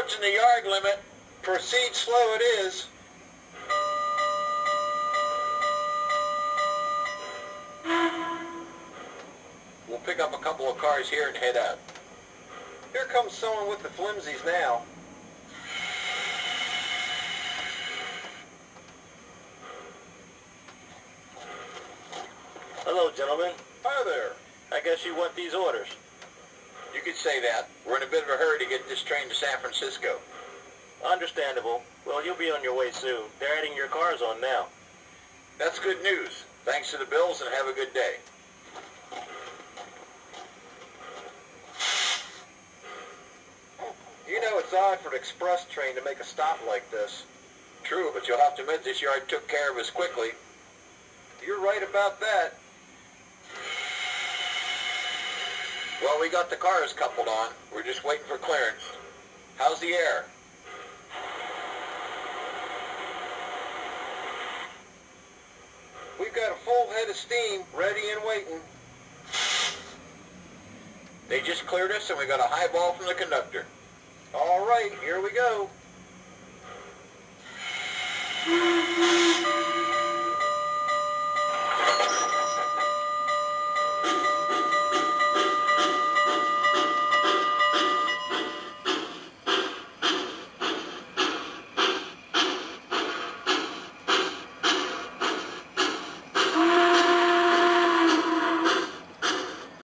approaching the yard limit. Proceed slow it is. We'll pick up a couple of cars here and head out. Here comes someone with the flimsies now. Hello, gentlemen. Hi there. I guess you want these orders. You could say that. We're in a bit of a hurry to get this train to San Francisco. Understandable. Well, you'll be on your way soon. They're adding your cars on now. That's good news. Thanks to the bills and have a good day. You know, it's odd for an express train to make a stop like this. True, but you'll have to admit this yard took care of us quickly. You're right about that. Well, we got the cars coupled on. We're just waiting for clearance. How's the air? We've got a full head of steam, ready and waiting. They just cleared us and we got a high ball from the conductor. All right, here we go.